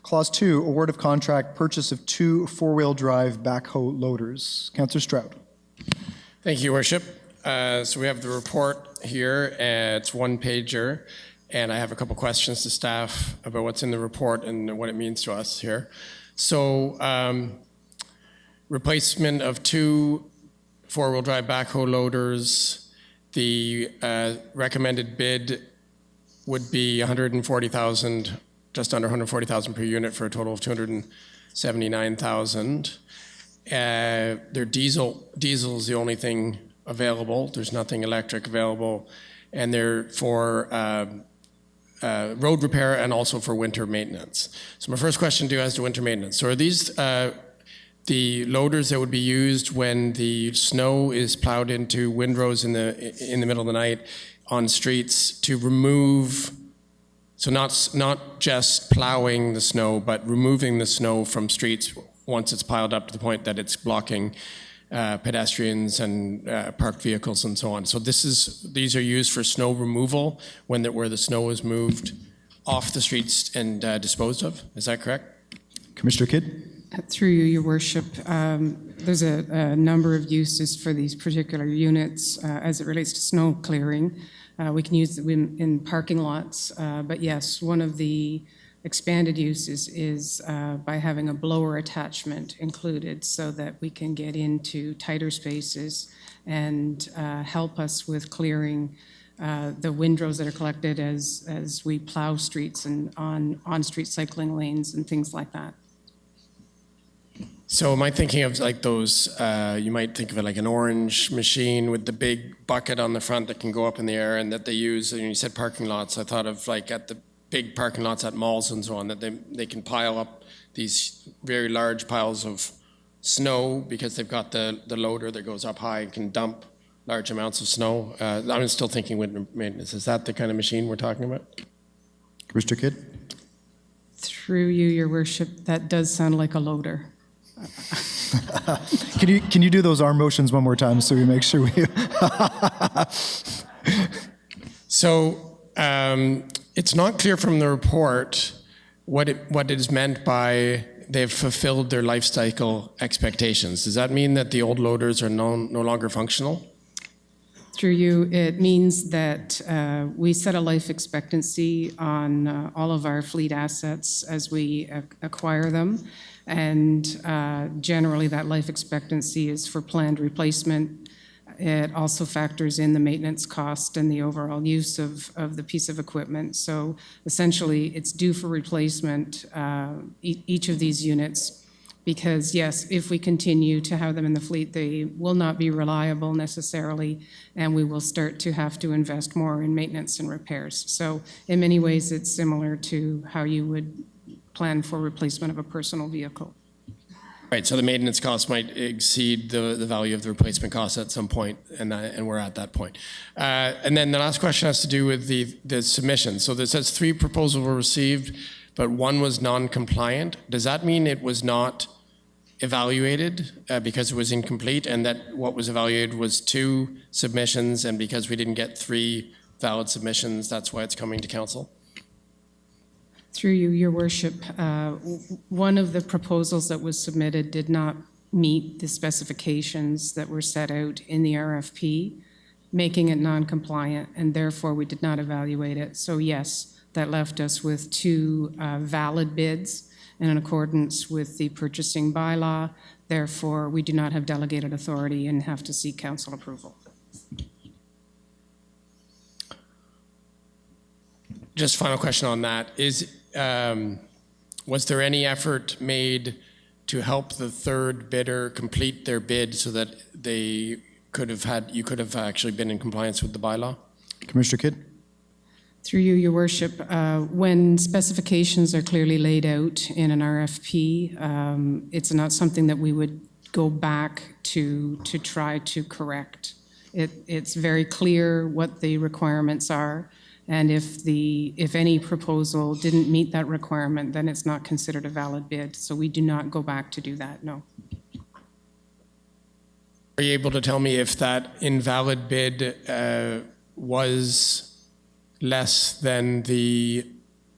Clause 2, award of contract, purchase of 2 four-wheel drive backhoe loaders. Councillor Stroud. Thank you, Worship. So we have the report here. It's one pager, and I have a couple questions to staff about what's in the report and what it means to us here. So replacement of 2 four-wheel drive backhoe loaders. The recommended bid would be 140,000, just under 140,000 per unit for a total of 279,000. Their diesel is the only thing available. There's nothing electric available, and they're for road repair and also for winter maintenance. So my first question to you as to winter maintenance. So are these the loaders that would be used when the snow is plowed into windrows in the middle of the night on streets to remove? So not just plowing the snow, but removing the snow from streets once it's piled up to the point that it's blocking pedestrians and parked vehicles and so on. So these are used for snow removal where the snow is moved off the streets and disposed of. Is that correct? Commissioner Kidd. Through you, Your Worship, there's a number of uses for these particular units as it relates to snow clearing. We can use them in parking lots, but yes, one of the expanded uses is by having a blower attachment included so that we can get into tighter spaces and help us with clearing the windrows that are collected as we plow streets and on-street cycling lanes and things like that. So am I thinking of like those, you might think of it like an orange machine with the big bucket on the front that can go up in the air and that they use, and you said parking lots, I thought of like at the big parking lots at malls and so on, that they can pile up these very large piles of snow because they've got the loader that goes up high and can dump large amounts of snow. I'm still thinking winter maintenance. Is that the kind of machine we're talking about? Commissioner Kidd. Through you, Your Worship, that does sound like a loader. Can you do those arm motions one more time so we make sure we... So it's not clear from the report what it is meant by they've fulfilled their life cycle expectations. Does that mean that the old loaders are no longer functional? Through you, it means that we set a life expectancy on all of our fleet assets as we acquire them. And generally that life expectancy is for planned replacement. It also factors in the maintenance cost and the overall use of the piece of equipment. So essentially it's due for replacement, each of these units, because yes, if we continue to have them in the fleet, they will not be reliable necessarily, and we will start to have to invest more in maintenance and repairs. So in many ways it's similar to how you would plan for replacement of a personal vehicle. Right, so the maintenance cost might exceed the value of the replacement cost at some point, and we're at that point. And then the last question has to do with the submission. So it says 3 proposals were received, but 1 was non-compliant. Does that mean it was not evaluated because it was incomplete, and that what was evaluated was 2 submissions, and because we didn't get 3 valid submissions, that's why it's coming to council? Through you, Your Worship, one of the proposals that was submitted did not meet the specifications that were set out in the RFP, making it non-compliant, and therefore we did not evaluate it. So yes, that left us with 2 valid bids in accordance with the purchasing bylaw. Therefore, we do not have delegated authority and have to seek council approval. Just final question on that. Was there any effort made to help the third bidder complete their bid so that you could have actually been in compliance with the bylaw? Commissioner Kidd. Through you, Your Worship, when specifications are clearly laid out in an RFP, it's not something that we would go back to try to correct. It's very clear what the requirements are. And if any proposal didn't meet that requirement, then it's not considered a valid bid. So we do not go back to do that, no. Are you able to tell me if that invalid bid was less than the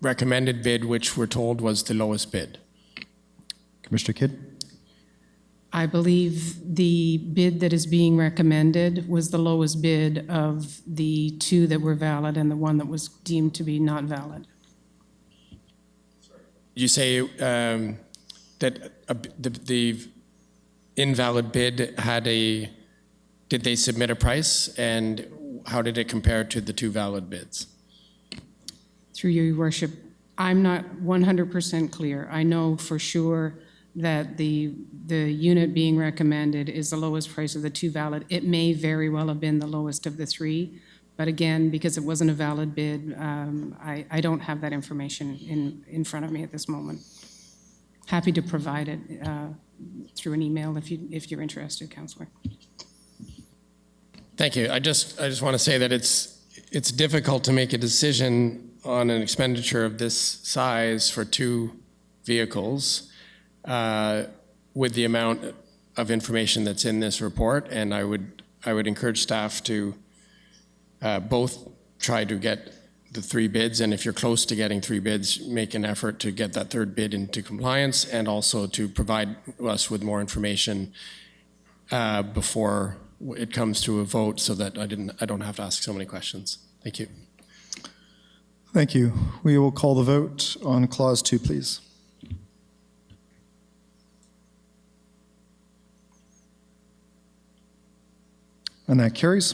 recommended bid, which we're told was the lowest bid. Commissioner Kidd? I believe the bid that is being recommended was the lowest bid of the two that were valid and the one that was deemed to be not valid. You say that the invalid bid had a, did they submit a price, and how did it compare to the two valid bids? Through your worship, I'm not 100% clear. I know for sure that the unit being recommended is the lowest price of the two valid. It may very well have been the lowest of the three, but again, because it wasn't a valid bid, I don't have that information in front of me at this moment. Happy to provide it through an email if you're interested, Councillor. Thank you. I just want to say that it's difficult to make a decision on an expenditure of this size for two vehicles with the amount of information that's in this report, and I would encourage staff to both try to get the three bids, and if you're close to getting three bids, make an effort to get that third bid into compliance, and also to provide us with more information before it comes to a vote, so that I don't have to ask so many questions. Thank you. Thank you. We will call the vote on Clause 2, please. And that carries.